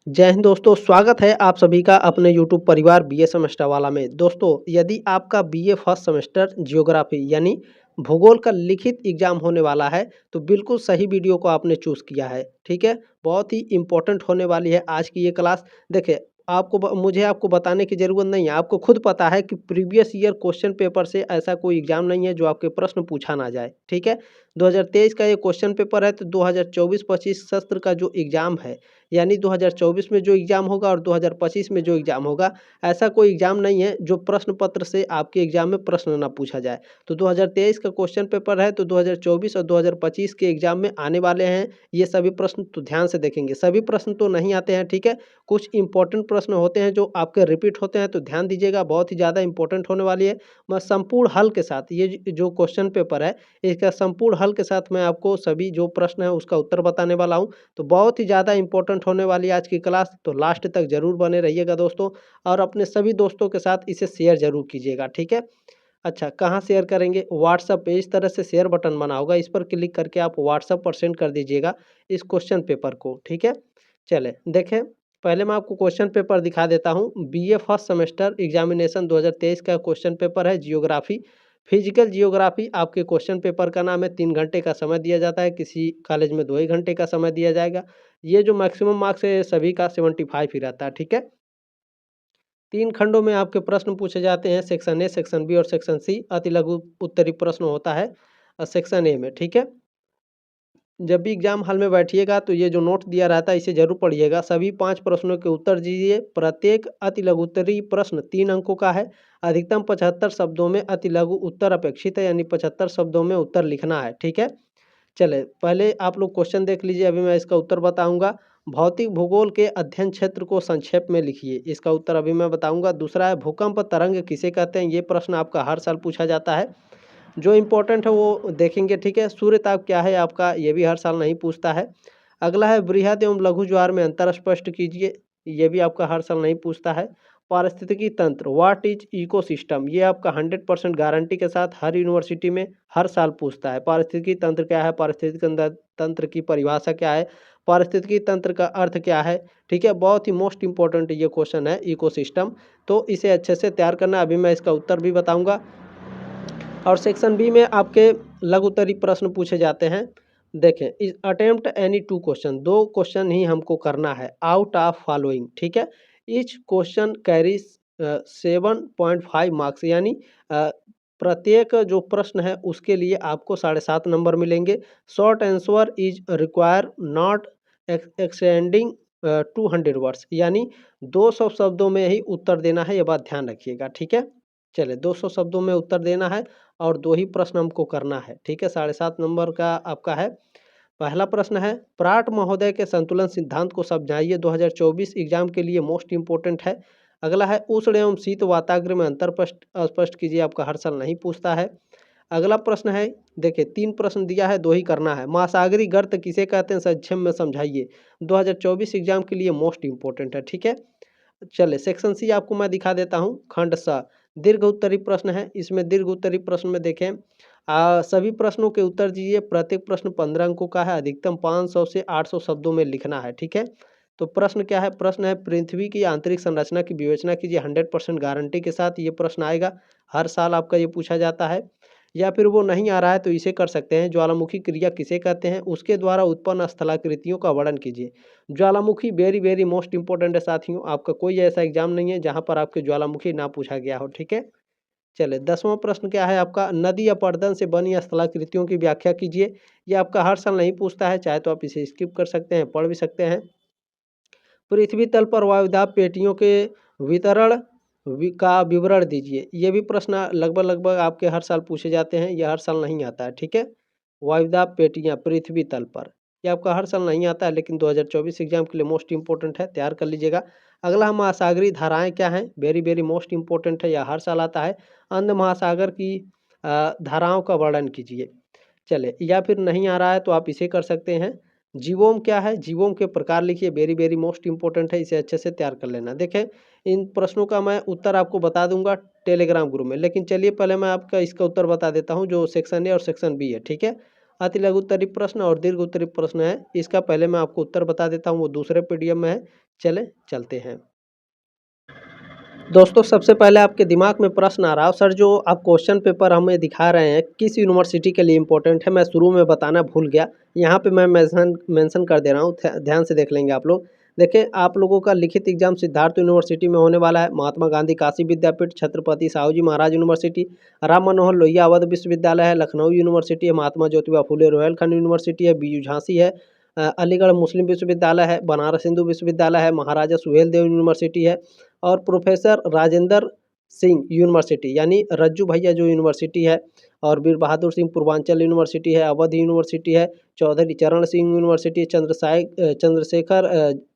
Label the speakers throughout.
Speaker 1: जय हिंद दोस्तों, स्वागत है आप सभी का अपने यूट्यूब परिवार बीए सेमेस्टर वाला में। दोस्तों, यदि आपका बीए फर्स्ट सेमेस्टर जियोग्राफी यानी भूगोल का लिखित एग्जाम होने वाला है, तो बिल्कुल सही वीडियो को आपने चूज़ किया है। ठीक है, बहुत ही इम्पोर्टेंट होने वाली है आज की ये क्लास। देखिए, मुझे आपको बताने की ज़रूरत नहीं है, आपको खुद पता है कि प्रीवियस ईयर क्वेश्चन पेपर से ऐसा कोई एग्जाम नहीं है जो आपके प्रश्न पूछा ना जाए। ठीक है, 2023 का ये क्वेश्चन पेपर है, तो 2024-25 सत्र का जो एग्ज़ाम है, यानी 2024 में जो एग्ज़ाम होगा और 2025 में जो एग्ज़ाम होगा, ऐसा कोई एग्ज़ाम नहीं है जो प्रश्न पत्र से आपके एग्ज़ाम में प्रश्न ना पूछा जाए। तो 2023 का क्वेश्चन पेपर है, तो 2024 और 2025 के एग्ज़ाम में आने वाले हैं ये सभी प्रश्न, तो ध्यान से देखेंगे। सभी प्रश्न तो नहीं आते हैं, ठीक है? कुछ इंपॉर्टेंट प्रश्न होते हैं जो आपके रिपीट होते हैं, तो ध्यान दीजिएगा, बहुत ही ज़्यादा इंपॉर्टेंट होने वाली है। मैं संपूर्ण हल के साथ ये जो क्वेश्चन पेपर है, इसका संपूर्ण हल के साथ मैं आपको सभी जो प्रश्न है उसका उत्तर बताने वाला हूँ। तो बहुत ही ज़्यादा इम्पोर्टेंट होने वाली है आज की क्लास, तो लास्ट तक ज़रूर बने रहिएगा दोस्तों, और अपने सभी दोस्तों के साथ इसे शेयर ज़रूर कीजिएगा, ठीक है? अच्छा, कहाँ शेयर करेंगे? व्हाट्सएप पे इस तरह से शेयर बटन बना होगा, इस पर क्लिक करके आप व्हाट्सएप पर सेंड कर दीजिएगा इस क्वेश्चन पेपर को, ठीक है? चलें, देखें, पहले मैं आपको क्वेश्चन पेपर दिखा देता हूँ। बीए फर्स्ट सेमेस्टर एग्जामिनेशन 2023 का क्वेश्चन पेपर है जियोग्राफी। फिजिकल जियोग्राफी आपके क्वेश्चन पेपर का नाम है। 3 घंटे का समय दिया जाता है, किसी कॉलेज में 2 ही घंटे का समय दिया जाएगा। ये जो मैक्सिमम मार्क्स है सभी का 75 ही रहता है, ठीक है? 3 खंडों में आपके प्रश्न पूछे जाते हैं, सेक्शन ए, सेक्शन बी और सेक्शन सी। अति लघु उत्तरीय प्रश्न होता है सेक्शन ए में, ठीक है? जब भी एग्जाम हॉल में बैठिएगा तो ये जो नोट दिया रहता है इसे जरूर पढ़िएगा। सभी 5 प्रश्नों के उत्तर दीजिए। प्रत्येक अति लघु उत्तरीय प्रश्न 3 अंकों का है। अधिकतम 75 शब्दों में अति लघु उत्तर अपेक्षित है, यानी 75 शब्दों में उत्तर लिखना है, ठीक है? चले, पहले आप लोग क्वेश्चन देख लीजिए, अभी मैं इसका उत्तर बताऊंगा। भौतिक भूगोल के अध्ययन क्षेत्र को संक्षेप में लिखिए, इसका उत्तर अभी मैं बताऊंगा। दूसरा है, भूकंप तरंग किसे कहते हैं? ये प्रश्न आपका हर साल पूछा जाता है। जो इम्पोर्टेंट है वो देखेंगे, ठीक है? सूर्यताप क्या है आपका? ये भी हर साल नहीं पूछता है। अगला है, बृहद एवं लघु ज्वार में अंतर स्पष्ट कीजिए, ये भी आपका हर साल नहीं पूछता है। पारिस्थितिकी तंत्र, व्हाट इज इकोसिस्टम, ये आपका 100% गारंटी के साथ हर यूनिवर्सिटी में हर साल पूछता है। पारिस्थितिकी तंत्र क्या है? पारिस्थितिकी तंत्र की परिभाषा क्या है? पारिस्थितिकी तंत्र का अर्थ क्या है? ठीक है, बहुत ही मोस्ट इंपॉर्टेंट ये क्वेश्चन है, इकोसिस्टम। तो इसे अच्छे से तैयार करना, अभी मैं इसका उत्तर भी बताऊंगा। और सेक्शन बी में आपके लघु उत्तरीय प्रश्न पूछे जाते हैं। देखें, इस अटेम्प्ट एनी 2 क्वेश्चन, 2 क्वेश्चन ही हमको करना है आउट ऑफ फॉलोइंग, ठीक है? ईच क्वेश्चन कैरीज 7.5 मार्क्स, यानी प्रत्येक जो प्रश्न है उसके लिए आपको 7.5 नंबर मिलेंगे। Short answer is require not extending 200 words, यानी 200 शब्दों में ही उत्तर देना है, ये बात ध्यान रखिएगा, ठीक है? चलिए, 200 शब्दों में उत्तर देना है और 2 ही प्रश्न हमको करना है, ठीक है? 7.5 नंबर का आपका है। पहला प्रश्न है, प्राट महोदय के संतुलन सिद्धांत को समझाइए, 2024 एग्जाम के लिए मोस्ट इंपोर्टेंट है। अगला है, उष्ण एवं शीत वाताग्र में अंतर स्पष्ट कीजिए, आपका हर साल नहीं पूछता है। अगला प्रश्न है, देखिए 3 प्रश्न दिया है, 2 ही करना है। महासागरीय गर्त किसे कहते हैं? संक्षेप में समझाइए, 2024 एग्जाम के लिए मोस्ट इंपोर्टेंट है, ठीक है? चलिए, सेक्शन सी आपको मैं दिखा देता हूँ। खंड स, दीर्घ उत्तरीय प्रश्न है। इसमें दीर्घ उत्तरीय प्रश्न में देखें, सभी प्रश्नों के उत्तर दीजिए। प्रत्येक प्रश्न 15 अंकों का है। अधिकतम 500 से 800 शब्दों में लिखना है, ठीक है? तो प्रश्न क्या है? प्रश्न है, पृथ्वी की आंतरिक संरचना की विवेचना कीजिए, 100% गारंटी के साथ ये प्रश्न आएगा। हर साल आपका ये पूछा जाता है। या फिर वो नहीं आ रहा है तो इसे कर सकते हैं, ज्वालामुखी क्रिया किसे कहते हैं? उसके द्वारा उत्पन्न स्थलाकृतियों का वर्णन कीजिए। ज्वालामुखी वेरी वेरी मोस्ट इंपॉर्टेंट है साथियों, आपका कोई ऐसा एग्जाम नहीं है जहां पर आपके ज्वालामुखी ना पूछा गया हो, ठीक है? चले, 10वां प्रश्न क्या है आपका? नदी या पर्दन से बनी स्थलाकृतियों की व्याख्या कीजिए। ये आपका हर साल नहीं पूछता है, चाहे तो आप इसे स्किप कर सकते हैं, पढ़ भी सकते हैं। पृथ्वी तल पर वायुदाब पेटियों के वितरण का विवरण दीजिए, ये भी प्रश्न लगभग लगभग आपके हर साल पूछे जाते हैं, ये हर साल नहीं आता है, ठीक है? वायुदाब पेटियाँ पृथ्वी तल पर, ये आपका हर साल नहीं आता है, लेकिन 2024 एग्जाम के लिए मोस्ट इंपॉर्टेंट है, तैयार कर लीजिएगा। अगला, महासागरीय धाराएं क्या हैं? वेरी वेरी मोस्ट इंपॉर्टेंट है, यह हर साल आता है। अंध महासागर की धाराओं का वर्णन कीजिए। चले, या फिर नहीं आ रहा है तो आप इसे कर सकते हैं। जीवोम क्या है? जीवोम के प्रकार लिखिए, वेरी वेरी मोस्ट इंपॉर्टेंट है, इसे अच्छे से तैयार कर लेना। देखें, इन प्रश्नों का मैं उत्तर आपको बता दूंगा टेलीग्राम ग्रुप में, लेकिन चलिए पहले मैं आपका इसका उत्तर बता देता हूं, जो सेक्शन ए और सेक्शन बी है, ठीक है? अति लघु उत्तरीय प्रश्न और दीर्घ उत्तरीय प्रश्न है। इसका पहले मैं आपको उत्तर बता देता हूँ, वो दूसरे पीडीएफ में है। चले चलते हैं दोस्तों। सबसे पहले आपके दिमाग में प्रश्न आ रहा हो, सर जो आप क्वेश्चन पेपर हमें दिखा रहे हैं किस यूनिवर्सिटी के लिए इम्पोर्टेंट है, मैं शुरू में बताना भूल गया। यहाँ पे मैं मेंशन कर दे रहा हूँ, ध्यान से देख लेंगे आप लोग। देखिए, आप लोगों का लिखित एग्जाम सिद्धार्थ यूनिवर्सिटी में होने वाला है, महात्मा गांधी काशी विद्यापीठ, छत्रपति साहू जी महाराज यूनिवर्सिटी, राम मनोहर लोहिया अवध विश्वविद्यालय है, लखनऊ यूनिवर्सिटी है, महात्मा ज्योतिबा फुले रोहिलखंड यूनिवर्सिटी है, बीयू झांसी है, अलीगढ़ मुस्लिम विश्वविद्यालय है, बनारस हिंदू विश्वविद्यालय है, महाराजा सुहेलदेव यूनिवर्सिटी है, और प्रोफेसर राजेंद्र सिंह यूनिवर्सिटी यानी रज्जू भैया जो यूनिवर्सिटी है, और वीर बहादुर सिंह पूर्वांचल यूनिवर्सिटी है, अवध यूनिवर्सिटी है, चौधरी चरण सिंह यूनिवर्सिटी, चंद्रशेखर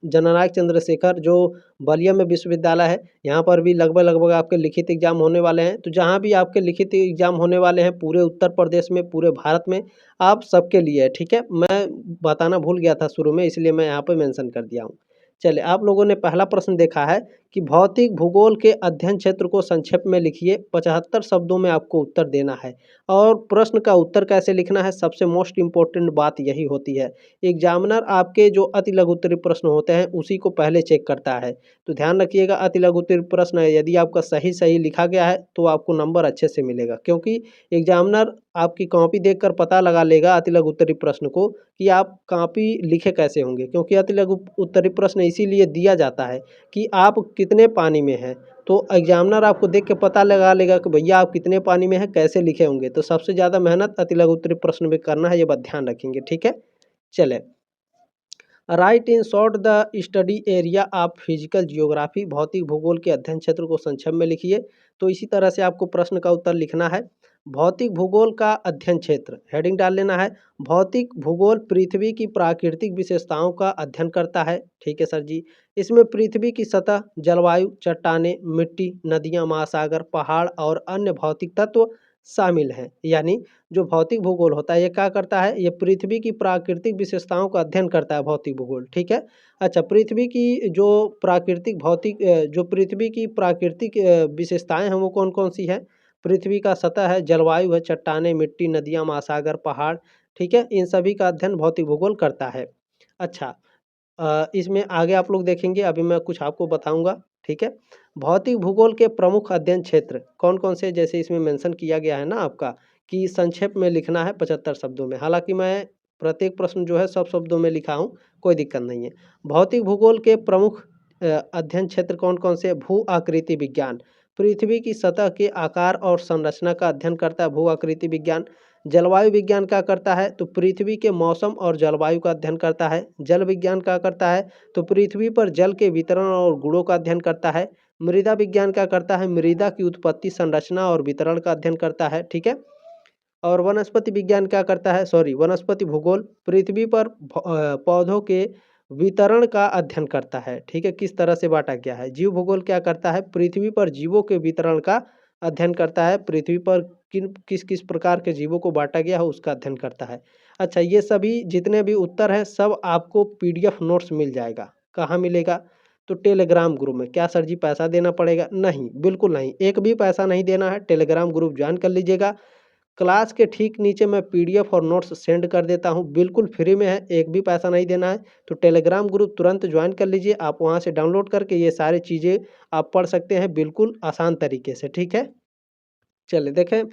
Speaker 1: जननायक चंद्रशेखर जो बलिया में विश्वविद्यालय है, यहाँ पर भी लगभग आपके लिखित एग्जाम होने वाले हैं। तो जहाँ भी आपके लिखित एग्जाम होने वाले हैं पूरे उत्तर प्रदेश में, पूरे भारत में, आप सबके लिए है, ठीक है। मैं बताना भूल गया था शुरू में, इसलिए मैं यहाँ पर मेंशन कर दिया हूँ। चलिए, आप लोगों ने पहला प्रश्न देखा है कि भौतिक भूगोल के अध्ययन क्षेत्र को संक्षेप में लिखिए। 75 शब्दों में आपको उत्तर देना है। और प्रश्न का उत्तर कैसे लिखना है, सबसे मोस्ट इम्पोर्टेंट बात यही होती है। एग्जामिनर आपके जो अति लघु उत्तरीय प्रश्न होते हैं उसी को पहले चेक करता है। तो ध्यान रखिएगा, अति लघु उत्तरीय प्रश्न है, यदि आपका सही लिखा गया है तो आपको नंबर अच्छे से मिलेगा, क्योंकि एग्जामिनर आपकी कॉपी देखकर पता लगा लेगा अति लघु उत्तरीय प्रश्न को कि आप कॉपी लिखे कैसे होंगे। क्योंकि अति लघु उत्तरीय प्रश्न इसीलिए दिया जाता है कि आप कितने पानी में हैं, तो एग्जामिनर आपको देख के पता लगा लेगा कि भैया आप कितने पानी में हैं, कैसे लिखे होंगे। तो सबसे ज़्यादा मेहनत अति लघु उत्तरीय प्रश्न में करना है, ये बात ध्यान रखेंगे, ठीक है। चले, right in short the study area of physical geography, भौतिक भूगोल के अध्ययन क्षेत्र को संक्षेप में लिखिए। तो इसी तरह से आपको प्रश्न का उत्तर लिखना है। भौतिक भूगोल का अध्ययन क्षेत्र, हेडिंग डाल लेना है, भौतिक भूगोल पृथ्वी की प्राकृतिक विशेषताओं का अध्ययन करता है। ठीक है सर जी। इसमें पृथ्वी की सतह, जलवायु, चट्टानें, मिट्टी, नदियाँ, महासागर, पहाड़ और अन्य भौतिक तत्व शामिल हैं। यानी जो भौतिक भूगोल होता है ये क्या करता है, ये पृथ्वी की प्राकृतिक विशेषताओं का अध्ययन करता है, भौतिक भूगोल, ठीक है। अच्छा, पृथ्वी की जो पृथ्वी की प्राकृतिक विशेषताएं हैं वो कौन कौन सी है। पृथ्वी का सतह है, जलवायु है, चट्टानें, मिट्टी, नदियाँ, महासागर, पहाड़, ठीक है। इन सभी का अध्ययन भौतिक भूगोल करता है। अच्छा, इसमें आगे आप लोग देखेंगे, अभी मैं कुछ आपको बताऊंगा, ठीक है। भौतिक भूगोल के प्रमुख अध्ययन क्षेत्र कौन कौन से, जैसे इसमें मेंशन किया गया है ना आपका कि संक्षेप में लिखना है 75 शब्दों में। हालांकि मैं प्रत्येक प्रश्न जो है सब शब्दों में लिखा हूँ, कोई दिक्कत नहीं है। भौतिक भूगोल के प्रमुख अध्ययन क्षेत्र कौन कौन से, भू आकृति विज्ञान, पृथ्वी की सतह के आकार और संरचना का अध्ययन करता है भू आकृति विज्ञान। जलवायु विज्ञान क्या करता है, तो पृथ्वी के मौसम और जलवायु का अध्ययन करता है। जल विज्ञान क्या करता है, तो पृथ्वी पर जल के वितरण और गुणों का अध्ययन करता है। मृदा विज्ञान क्या करता है, मृदा की उत्पत्ति, संरचना और वितरण का अध्ययन करता है, ठीक है। और वनस्पति विज्ञान क्या करता है, वनस्पति भूगोल पृथ्वी पर पौधों के वितरण का अध्ययन करता है, ठीक है, किस तरह से बांटा गया है। जीव भूगोल क्या करता है, पृथ्वी पर जीवों के वितरण का अध्ययन करता है, पृथ्वी पर किस किस प्रकार के जीवों को बांटा गया है उसका अध्ययन करता है। अच्छा, ये सभी जितने भी उत्तर हैं सब आपको पीडीएफ नोट्स मिल जाएगा। कहाँ मिलेगा, तो टेलीग्राम ग्रुप में। क्या सर जी पैसा देना पड़ेगा, नहीं, बिल्कुल नहीं, एक भी पैसा नहीं देना है। टेलीग्राम ग्रुप ज्वाइन कर लीजिएगा। क्लास के ठीक नीचे मैं पीडीएफ और नोट्स सेंड कर देता हूं, बिल्कुल फ्री में है, एक भी पैसा नहीं देना है। तो टेलीग्राम ग्रुप तुरंत ज्वाइन कर लीजिए, आप वहां से डाउनलोड करके ये सारी चीज़ें आप पढ़ सकते हैं बिल्कुल आसान तरीके से, ठीक है। चलिए देखें,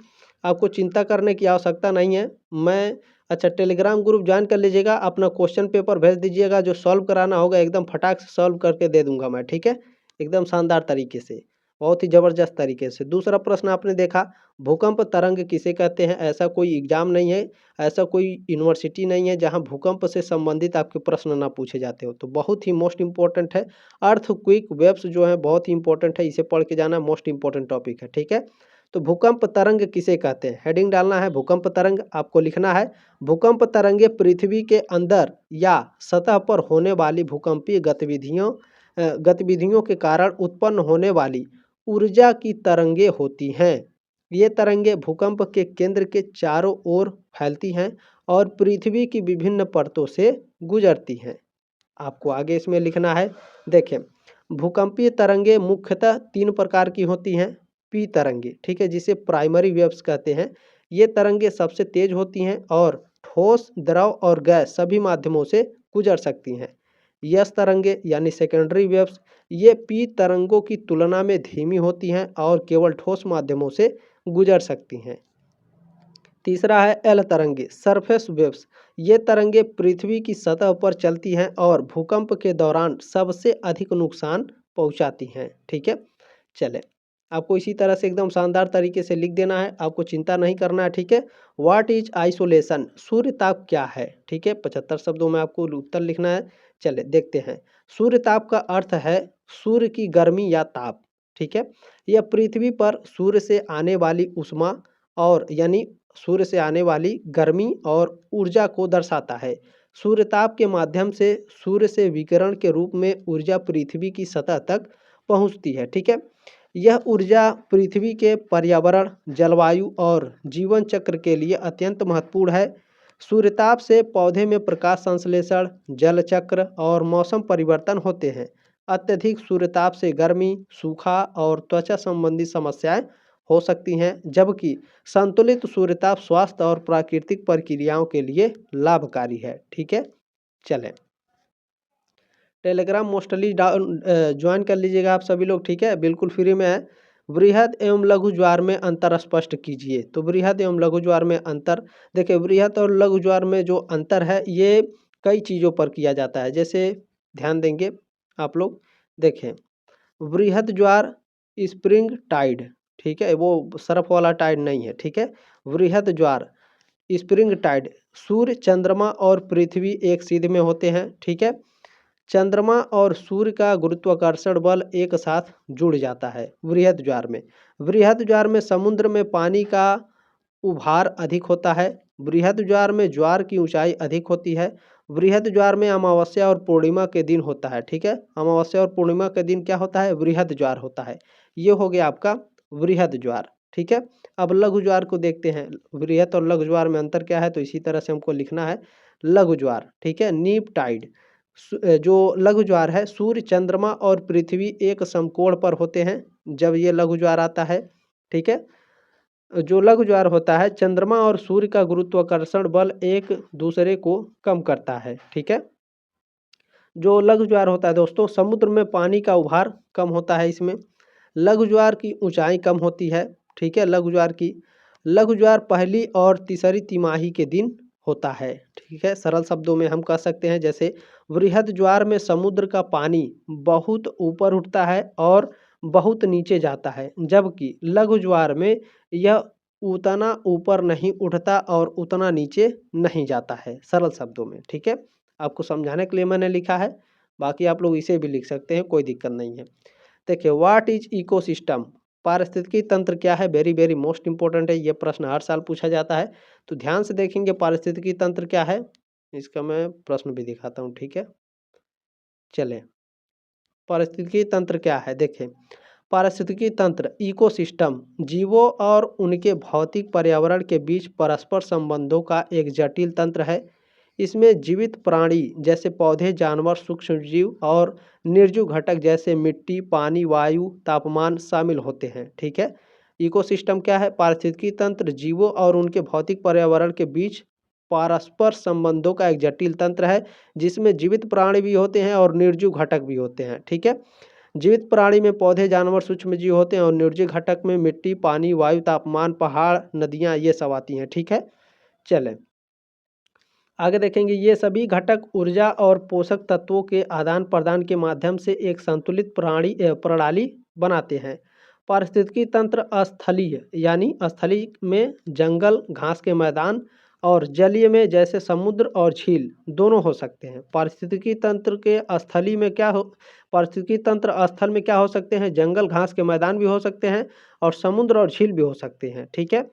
Speaker 1: आपको चिंता करने की आवश्यकता नहीं है। मैं अच्छा, टेलीग्राम ग्रुप ज्वाइन कर लीजिएगा, अपना क्वेश्चन पेपर भेज दीजिएगा, जो सॉल्व कराना होगा एकदम फटाक से सॉल्व करके दे दूंगा मैं, ठीक है, एकदम शानदार तरीके से, बहुत ही ज़बरदस्त तरीके से। दूसरा प्रश्न आपने देखा, भूकंप तरंग किसे कहते हैं। ऐसा कोई एग्जाम नहीं है, ऐसा कोई यूनिवर्सिटी नहीं है जहां भूकंप से संबंधित आपके प्रश्न ना पूछे जाते हो। तो बहुत ही मोस्ट इंपॉर्टेंट है। अर्थक्वेक वेव्स जो है बहुत ही इंपॉर्टेंट है, इसे पढ़ के जाना, मोस्ट इंपॉर्टेंट टॉपिक है, ठीक है। तो भूकंप तरंग किसे कहते हैं, हेडिंग डालना है भूकंप तरंग, आपको लिखना है भूकंप तरंगे पृथ्वी के अंदर या सतह पर होने वाली भूकंपीय गतिविधियों के कारण उत्पन्न होने वाली ऊर्जा की तरंगे होती हैं। ये तरंगे भूकंप के केंद्र के चारों ओर फैलती हैं और पृथ्वी की विभिन्न परतों से गुजरती हैं। आपको आगे इसमें लिखना है, देखें, भूकंपीय तरंगे मुख्यतः 3 प्रकार की होती हैं। पी तरंगे, ठीक है, जिसे प्राइमरी वेव्स कहते हैं। ये तरंगे सबसे तेज होती हैं और ठोस, द्रव और गैस सभी माध्यमों से गुजर सकती हैं। यस तरंगे यानी सेकेंडरी वेव्स, ये पी तरंगों की तुलना में धीमी होती हैं और केवल ठोस माध्यमों से गुजर सकती हैं। तीसरा है एल तरंगे, सरफेस वेव्स। ये तरंगे पृथ्वी की सतह पर चलती हैं और भूकंप के दौरान सबसे अधिक नुकसान पहुंचाती हैं। ठीक है, चले आपको इसी तरह से एकदम शानदार तरीके से लिख देना है, आपको चिंता नहीं करना है। ठीक है, व्हाट इज आइसोलेशन, सूर्य ताप क्या है। ठीक है, 75 शब्दों में आपको उत्तर लिखना है। चले देखते हैं। सूर्य ताप का अर्थ है सूर्य की गर्मी या ताप। ठीक है, यह पृथ्वी पर सूर्य से आने वाली उष्मा और यानी सूर्य से आने वाली गर्मी और ऊर्जा को दर्शाता है। सूर्यताप के माध्यम से सूर्य से विकिरण के रूप में ऊर्जा पृथ्वी की सतह तक पहुंचती है। ठीक है, यह ऊर्जा पृथ्वी के पर्यावरण, जलवायु और जीवन चक्र के लिए अत्यंत महत्वपूर्ण है। सूर्यताप से पौधे में प्रकाश संश्लेषण, जल चक्र और मौसम परिवर्तन होते हैं। अत्यधिक सूर्यताप से गर्मी, सूखा और त्वचा संबंधी समस्याएं हो सकती हैं, जबकि संतुलित सूर्यताप स्वास्थ्य और प्राकृतिक प्रक्रियाओं के लिए लाभकारी है। ठीक है, चलें टेलीग्राम मोस्टली ज्वाइन कर लीजिएगा आप सभी लोग। ठीक है, बिल्कुल फ्री में है। वृहद एवं लघु ज्वार में अंतर स्पष्ट कीजिए। तो वृहद एवं लघु ज्वार में अंतर, देखिए वृहद और लघु ज्वार में जो अंतर है ये कई चीज़ों पर किया जाता है। जैसे ध्यान देंगे आप लोग, देखें वृहद ज्वार स्प्रिंग टाइड, ठीक है, वो सरफ वाला टाइड नहीं है। ठीक है, वृहद ज्वार स्प्रिंग टाइड, सूर्य, चंद्रमा और पृथ्वी एक सीध में होते हैं। ठीक है, चंद्रमा और सूर्य का गुरुत्वाकर्षण बल एक साथ जुड़ जाता है वृहद ज्वार में। वृहद ज्वार में समुद्र में पानी का उभार अधिक होता है। वृहद ज्वार में ज्वार की ऊंचाई अधिक होती है। वृहद ज्वार में अमावस्या और पूर्णिमा के दिन होता है। ठीक है, अमावस्या और पूर्णिमा के दिन क्या होता है, वृहद ज्वार होता है। ये हो गया आपका वृहद ज्वार। ठीक है, अब लघु ज्वार को देखते हैं। वृहद और लघु ज्वार में अंतर क्या है, तो इसी तरह से हमको लिखना है लघु ज्वार। ठीक है, नीप टाइड, जो लघु ज्वार है सूर्य, चंद्रमा और पृथ्वी एक समकोण पर होते हैं जब ये लघु ज्वार आता है। ठीक है, जो लघु ज्वार होता है चंद्रमा और सूर्य का गुरुत्वाकर्षण बल एक दूसरे को कम करता है। ठीक है, जो लघु ज्वार होता है दोस्तों, समुद्र में पानी का उभार कम होता है इसमें। लघु ज्वार की ऊंचाई कम होती है। ठीक है, लघु ज्वार पहली और तीसरी तिमाही के दिन होता है। ठीक है, सरल शब्दों में हम कह सकते हैं जैसे वृहद ज्वार में समुद्र का पानी बहुत ऊपर उठता है और बहुत नीचे जाता है, जबकि लघु ज्वार में यह उतना ऊपर नहीं उठता और उतना नीचे नहीं जाता है, सरल शब्दों में। ठीक है, आपको समझाने के लिए मैंने लिखा है, बाकी आप लोग इसे भी लिख सकते हैं, कोई दिक्कत नहीं है। देखिए व्हाट इज इकोसिस्टम, पारिस्थितिकी तंत्र क्या है, वेरी वेरी मोस्ट इंपॉर्टेंट है, ये प्रश्न हर साल पूछा जाता है। तो ध्यान से देखेंगे पारिस्थितिकी तंत्र क्या है, इसका मैं प्रश्न भी दिखाता हूँ। ठीक है, चलें पारिस्थितिकी तंत्र क्या है, देखें पारिस्थितिकी तंत्र इकोसिस्टम जीवों और उनके भौतिक पर्यावरण के बीच परस्पर संबंधों का एक जटिल तंत्र है। इसमें जीवित प्राणी जैसे पौधे, जानवर, सूक्ष्मजीव और निर्जीव घटक जैसे मिट्टी, पानी, वायु, तापमान शामिल होते हैं। ठीक है, इकोसिस्टम क्या है, पारिस्थितिकी तंत्र जीवों और उनके भौतिक पर्यावरण के बीच परस्पर संबंधों का एक जटिल तंत्र है, जिसमें जीवित प्राणी भी होते हैं और निर्जीव घटक भी होते हैं। ठीक है, जीवित प्राणी में पौधे, जानवर, सूक्ष्मजीव होते हैं और निर्जीव घटक में मिट्टी, पानी, वायु, तापमान, पहाड़, नदियाँ ये सब आती हैं। ठीक है, चलें आगे देखेंगे। ये सभी घटक ऊर्जा और पोषक तत्वों के आदान प्रदान के माध्यम से एक संतुलित प्रणाली बनाते हैं। पारिस्थितिकी तंत्र स्थलीय यानी स्थलीय में जंगल, घास के मैदान और जलीय में जैसे समुद्र और झील दोनों हो सकते हैं। पारिस्थितिकी तंत्र के स्थलीय में क्या हो, पारिस्थितिकी तंत्र स्थल में क्या हो सकते हैं, जंगल, घास के मैदान भी हो सकते हैं और समुद्र और झील भी हो सकते हैं। ठीक है,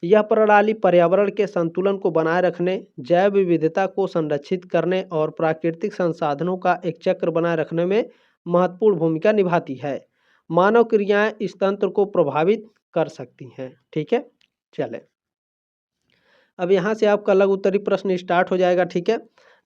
Speaker 1: यह प्रणाली पर्यावरण के संतुलन को बनाए रखने, जैव विविधता को संरक्षित करने और प्राकृतिक संसाधनों का एक चक्र बनाए रखने में महत्वपूर्ण भूमिका निभाती है। मानव क्रियाएं इस तंत्र को प्रभावित कर सकती हैं। ठीक है, चलें अब यहाँ से आपका लघु उत्तरीय प्रश्न स्टार्ट हो जाएगा। ठीक है,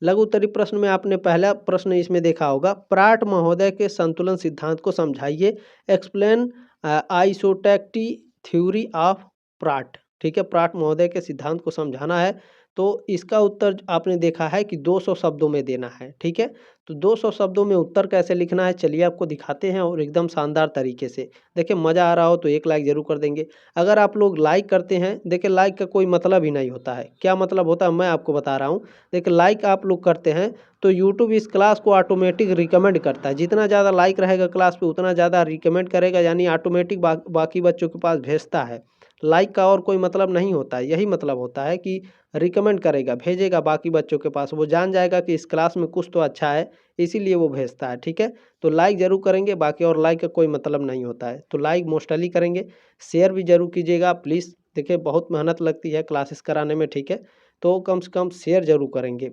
Speaker 1: लघु उत्तरीय प्रश्न में आपने पहला प्रश्न इसमें देखा होगा, प्राट महोदय के संतुलन सिद्धांत को समझाइए। Explain isostatic theory of Pratt. ठीक है, प्राट महोदय के सिद्धांत को समझाना है। तो इसका उत्तर आपने देखा है कि 200 शब्दों में देना है, ठीक है। तो 200 शब्दों में उत्तर कैसे लिखना है चलिए आपको दिखाते हैं और एकदम शानदार तरीके से। देखिए मज़ा आ रहा हो तो एक लाइक ज़रूर कर देंगे। अगर आप लोग लाइक करते हैं, देखिए लाइक का कोई मतलब ही नहीं होता है। क्या मतलब होता है मैं आपको बता रहा हूँ। देखिए लाइक आप लोग करते हैं तो यूट्यूब इस क्लास को ऑटोमेटिक रिकमेंड करता है। जितना ज़्यादा लाइक रहेगा क्लास पे उतना ज़्यादा रिकमेंड करेगा, यानी ऑटोमेटिक बाकी बच्चों के पास भेजता है। लाइक का और कोई मतलब नहीं होता है, यही मतलब होता है कि रिकमेंड करेगा, भेजेगा बाकी बच्चों के पास। वो जान जाएगा कि इस क्लास में कुछ तो अच्छा है, इसीलिए वो भेजता है, ठीक है। तो लाइक ज़रूर करेंगे, बाकी और लाइक का कोई मतलब नहीं होता है। तो लाइक मोस्टली करेंगे, शेयर भी ज़रूर कीजिएगा प्लीज़। देखिए बहुत मेहनत लगती है क्लासेस कराने में, ठीक है। तो कम से कम शेयर ज़रूर करेंगे।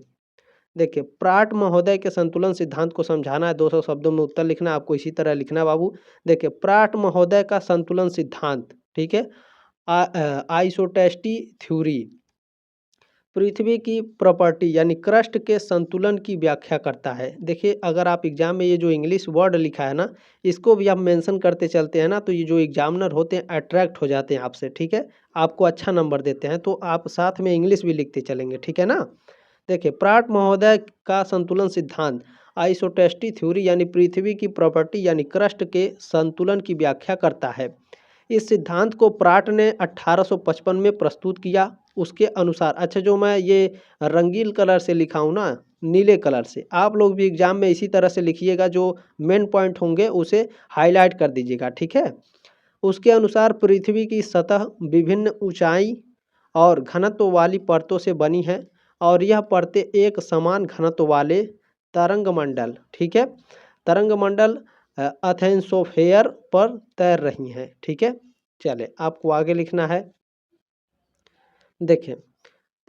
Speaker 1: देखिए प्राट महोदय के संतुलन सिद्धांत को समझाना है, 200 शब्दों में उत्तर लिखना है आपको, इसी तरह लिखना है बाबू। देखिए प्राट महोदय का संतुलन सिद्धांत, ठीक है। आइसोटेस्टी थ्योरी पृथ्वी की प्रॉपर्टी यानी क्रस्ट के संतुलन की व्याख्या करता है। देखिए अगर आप एग्जाम में ये जो इंग्लिश वर्ड लिखा है ना, इसको भी आप मेंशन करते चलते हैं ना, तो ये जो एग्जामिनर होते हैं अट्रैक्ट हो जाते हैं आपसे, ठीक है। आपको अच्छा नंबर देते हैं, तो आप साथ में इंग्लिश भी लिखते चलेंगे, ठीक है ना। देखिए प्राट महोदय का संतुलन सिद्धांत आइसोटेस्टी थ्योरी यानी पृथ्वी की प्रॉपर्टी यानी क्रस्ट के संतुलन की व्याख्या करता है। इस सिद्धांत को प्राट ने 1855 में प्रस्तुत किया। उसके अनुसार, अच्छा जो मैं ये रंगीन कलर से लिखा हूँ ना, नीले कलर से, आप लोग भी एग्जाम में इसी तरह से लिखिएगा, जो मेन पॉइंट होंगे उसे हाईलाइट कर दीजिएगा, ठीक है। उसके अनुसार पृथ्वी की सतह विभिन्न ऊंचाई और घनत्व वाली परतों से बनी है और यह परतें एक समान घनत्व वाले तरंगमंडल, ठीक है, तरंगमंडल एथेनोस्फेयर पर तैर रही हैं, ठीक है। चले आपको आगे लिखना है। देखें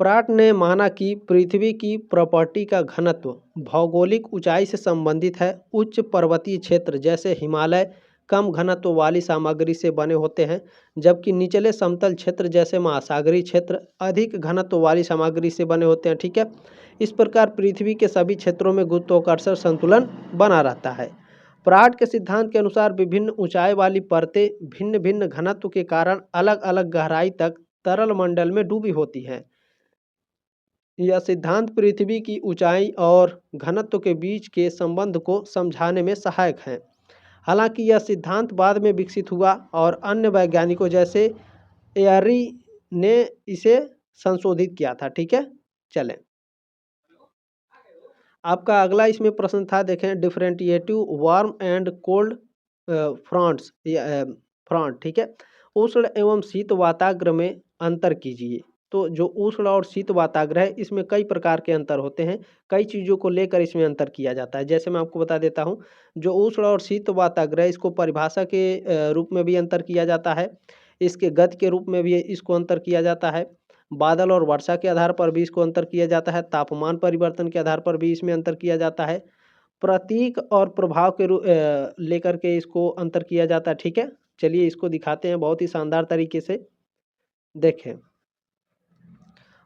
Speaker 1: प्राट ने माना कि पृथ्वी की प्रॉपर्टी का घनत्व भौगोलिक ऊंचाई से संबंधित है। उच्च पर्वतीय क्षेत्र जैसे हिमालय कम घनत्व वाली सामग्री से बने होते हैं, जबकि निचले समतल क्षेत्र जैसे महासागरीय क्षेत्र अधिक घनत्व वाली सामग्री से बने होते हैं, ठीक है। इस प्रकार पृथ्वी के सभी क्षेत्रों में गुरुत्वाकर्षण संतुलन बना रहता है। प्राट के सिद्धांत के अनुसार विभिन्न ऊंचाई वाली परतें भिन्न भिन्न घनत्व के कारण अलग अलग गहराई तक तरल मंडल में डूबी होती हैं। यह सिद्धांत पृथ्वी की ऊंचाई और घनत्व के बीच के संबंध को समझाने में सहायक है। हालांकि यह सिद्धांत बाद में विकसित हुआ और अन्य वैज्ञानिकों जैसे एयरी ने इसे संशोधित किया था, ठीक है। चलें आपका अगला इसमें प्रश्न था, देखें differentiative warm and cold fronts front, ठीक है। उष्ण एवं शीत वाताग्र में अंतर कीजिए। तो जो उष्ण और शीत वाताग्र है इसमें कई प्रकार के अंतर होते हैं, कई चीज़ों को लेकर इसमें अंतर किया जाता है। जैसे मैं आपको बता देता हूँ, जो उष्ण और शीत वाताग्र है इसको परिभाषा के रूप में भी अंतर किया जाता है, इसके गति के रूप में भी इसको अंतर किया जाता है, बादल और वर्षा के आधार पर भी इसको अंतर किया जाता है, तापमान परिवर्तन के आधार पर भी इसमें अंतर किया जाता है, प्रतीक और प्रभाव के लेकर के इसको अंतर किया जाता है, ठीक है। चलिए इसको दिखाते हैं बहुत ही शानदार तरीके से। देखें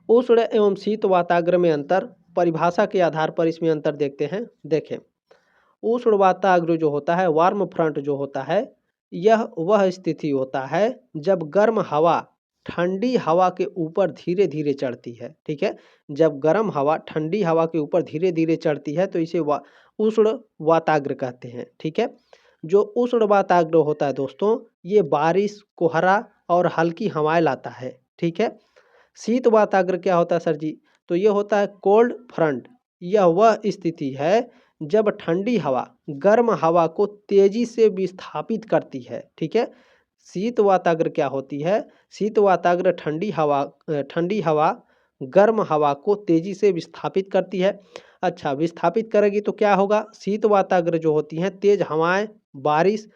Speaker 1: उष्ण एवं शीत वाताग्र में अंतर, परिभाषा के आधार पर इसमें अंतर देखते हैं। देखें उष्ण वाताग्र जो होता है, वार्म फ्रंट जो होता है, यह वह स्थिति होता है जब गर्म हवा ठंडी हवा के ऊपर धीरे धीरे चढ़ती है, ठीक है। जब गर्म हवा ठंडी हवा के ऊपर धीरे धीरे चढ़ती है तो इसे उष्ण वाताग्र कहते हैं, ठीक है। जो उष्ण वाताग्र होता है दोस्तों, ये बारिश, कोहरा और हल्की हवाएं लाता है, ठीक है। शीत वाताग्र क्या होता है सर जी? तो ये होता है कोल्ड फ्रंट। यह वह स्थिति है जब ठंडी हवा गर्म हवा को तेजी से विस्थापित करती है, ठीक है। शीत वाताग्र क्या होती है? शीत वाताग्र ठंडी हवा गर्म हवा को तेजी से विस्थापित करती है। अच्छा विस्थापित करेगी तो क्या होगा? शीत वाताग्र जो होती हैं तेज हवाएं, बारिश,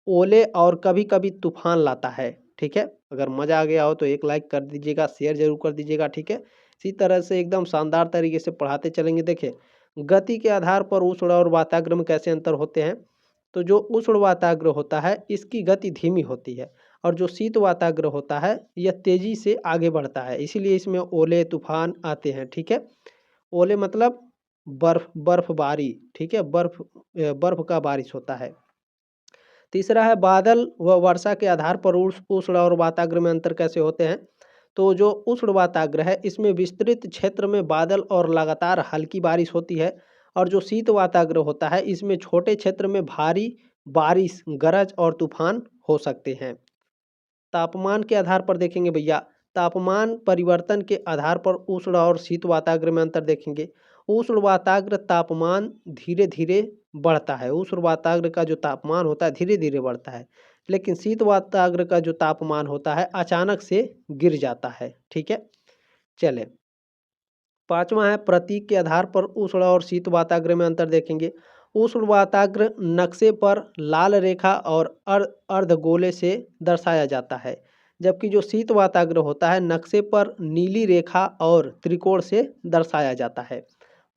Speaker 1: ओले और कभी-कभी तूफान लाता है, ठीक है। अगर मज़ा आ गया हो तो एक लाइक कर दीजिएगा, शेयर ज़रूर कर दीजिएगा, ठीक है। इसी तरह से एकदम शानदार तरीके से पढ़ाते चलेंगे। देखिए गति के आधार पर उष्ण और वाताग्र में कैसे अंतर होते हैं। तो जो उष्ण वाताग्र होता है इसकी गति धीमी होती है और जो शीत वाताग्र होता है यह तेजी से आगे बढ़ता है, इसीलिए इसमें ओले तूफान आते हैं, ठीक है। ओले मतलब बर्फबारी, ठीक है, बर्फ का बारिश होता है। तीसरा है बादल व वर्षा के आधार पर उष्ण और वाताग्र में अंतर कैसे होते हैं। तो जो उष्ण वाताग्र है इसमें विस्तृत क्षेत्र में बादल और लगातार हल्की बारिश होती है। और जो शीत वाताग्र होता है इसमें छोटे क्षेत्र में भारी बारिश, गरज और तूफान हो सकते हैं। तापमान के आधार पर देखेंगे भैया, तापमान परिवर्तन के आधार पर उष्ण और शीत वाताग्र में अंतर देखेंगे। उष्ण वाताग्र तापमान धीरे धीरे बढ़ता है, उष्ण वाताग्र का जो तापमान होता है धीरे धीरे बढ़ता है, लेकिन शीत वाताग्र का जो तापमान होता है अचानक से गिर जाता है। ठीक है, चले पांचवा है प्रतीक के आधार पर उष्ण और शीत वाताग्र में अंतर देखेंगे। उष्ण वाताग्र नक्शे पर लाल रेखा और अर्धगोले से दर्शाया जाता है, जबकि जो शीत वाताग्र होता है नक्शे पर नीली रेखा और त्रिकोण से दर्शाया जाता है।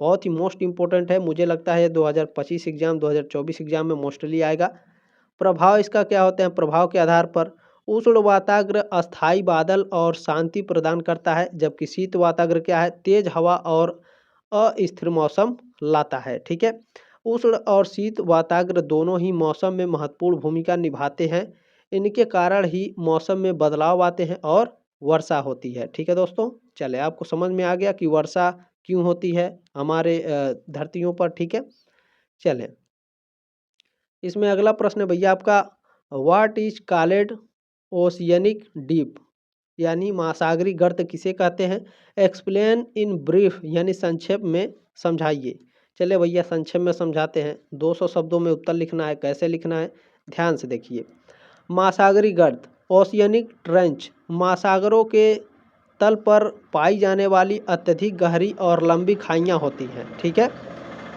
Speaker 1: बहुत ही मोस्ट इंपॉर्टेंट है, मुझे लगता है 2025 एग्जाम 2024 एग्जाम में मोस्टली आएगा। प्रभाव इसका क्या होते हैं, प्रभाव के आधार पर उष्ण वाताग्र अस्थाई बादल और शांति प्रदान करता है, जबकि शीत वाताग्र क्या है, तेज हवा और अस्थिर मौसम लाता है। ठीक है, उष्ण और शीत वाताग्र दोनों ही मौसम में महत्वपूर्ण भूमिका निभाते हैं। इनके कारण ही मौसम में बदलाव आते हैं और वर्षा होती है। ठीक है दोस्तों, चले आपको समझ में आ गया कि वर्षा क्यों होती है हमारे धरतियों पर। ठीक है, चले इसमें अगला प्रश्न है भैया आपका, what is called oceanic deep, यानी महासागरी गर्त किसे कहते हैं? एक्सप्लेन इन ब्रीफ, यानी संक्षेप में समझाइए। चले भैया संक्षेप में समझाते हैं। 200 शब्दों में उत्तर लिखना है। कैसे लिखना है, ध्यान से देखिए। महासागरी गर्त ओशियनिक ट्रेंच महासागरों के तल पर पाई जाने वाली अत्यधिक गहरी और लंबी खाइयाँ होती हैं। ठीक है,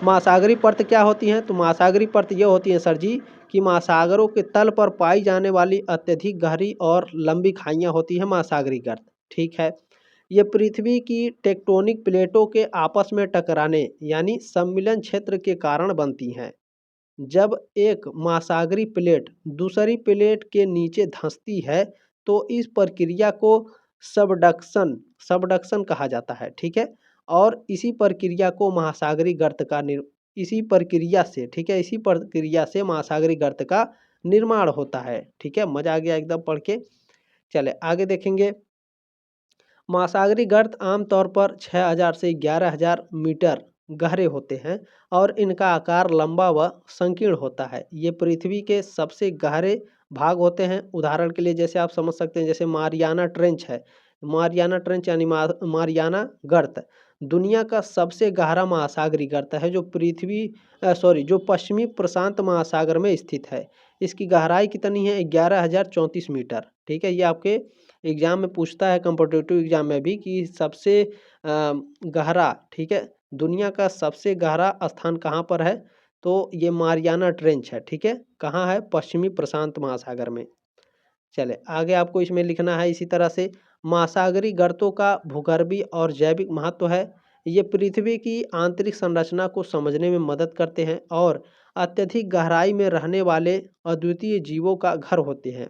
Speaker 1: महासागरी परत क्या होती हैं? तो महासागरी परत ये होती हैं सर जी कि महासागरों के तल पर पाई जाने वाली अत्यधिक गहरी और लंबी खाइयाँ होती हैं महासागरी गर्त। ठीक है, ये पृथ्वी की टेक्टोनिक प्लेटों के आपस में टकराने यानी सम्मिलन क्षेत्र के कारण बनती हैं। जब एक महासागरी प्लेट दूसरी प्लेट के नीचे धंसती है तो इस प्रक्रिया को सबडक्शन सबडक्शन कहा जाता है। ठीक है, और इसी प्रक्रिया को महासागरी गर्त का इसी प्रक्रिया से, ठीक है, इसी प्रक्रिया से महासागरी गर्त का निर्माण होता है। ठीक है, मजा आ गया एकदम पढ़ के। चले आगे देखेंगे। महासागरी गर्त आमतौर पर 6000 से 11000 मीटर गहरे होते हैं और इनका आकार लंबा व संकीर्ण होता है। ये पृथ्वी के सबसे गहरे भाग होते हैं। उदाहरण के लिए जैसे आप समझ सकते हैं, जैसे मारियाना ट्रेंच है। मारियाना ट्रेंच यानी मारियाना गर्त दुनिया का सबसे गहरा महासागरी गर्त है, जो पश्चिमी प्रशांत महासागर में स्थित है। इसकी गहराई कितनी है? 11034 मीटर। ठीक है, ये आपके एग्जाम में पूछता है, कॉम्पिटिटिव एग्जाम में भी, कि सबसे गहरा, ठीक है, दुनिया का सबसे गहरा स्थान कहाँ पर है? तो ये मारियाना ट्रेंच है। ठीक है, कहाँ है? पश्चिमी प्रशांत महासागर में। चले आगे आपको इसमें लिखना है इसी तरह से। महासागरी गर्तों का भूगर्भीय और जैविक महत्व है। ये पृथ्वी की आंतरिक संरचना को समझने में मदद करते हैं और अत्यधिक गहराई में रहने वाले अद्वितीय जीवों का घर होते हैं।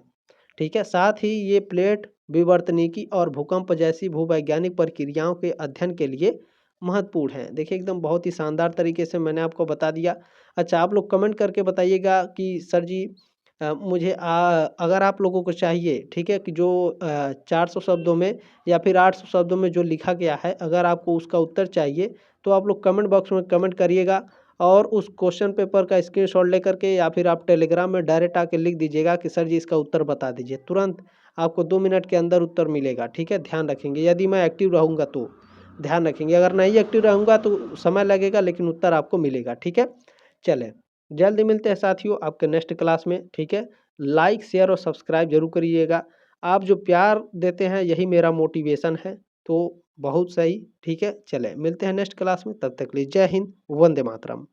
Speaker 1: ठीक है, साथ ही ये प्लेट विवर्तनिकी और भूकंप जैसी भूवैज्ञानिक प्रक्रियाओं के अध्ययन के लिए महत्वपूर्ण है। देखिए एकदम बहुत ही शानदार तरीके से मैंने आपको बता दिया। अच्छा, आप लोग कमेंट करके बताइएगा कि सर जी मुझे अगर आप लोगों को चाहिए, ठीक है, कि जो 400 शब्दों में या फिर 800 शब्दों में जो लिखा गया है, अगर आपको उसका उत्तर चाहिए तो आप लोग कमेंट बॉक्स में कमेंट करिएगा और उस क्वेश्चन पेपर का स्क्रीनशॉट लेकर के या फिर आप टेलीग्राम में डायरेक्ट आके लिख दीजिएगा कि सर जी इसका उत्तर बता दीजिए। तुरंत आपको 2 मिनट के अंदर उत्तर मिलेगा। ठीक है, ध्यान रखेंगे, यदि मैं एक्टिव रहूँगा तो ध्यान रखेंगे, अगर नहीं एक्टिव रहूँगा तो समय लगेगा लेकिन उत्तर आपको मिलेगा। ठीक है, चलें जल्दी मिलते हैं साथियों आपके नेक्स्ट क्लास में। ठीक है, लाइक शेयर और सब्सक्राइब जरूर करिएगा। आप जो प्यार देते हैं यही मेरा मोटिवेशन है, तो बहुत सही। ठीक है, चलें मिलते हैं नेक्स्ट क्लास में, तब तक के लिए जय हिंद, वंदे मातरम।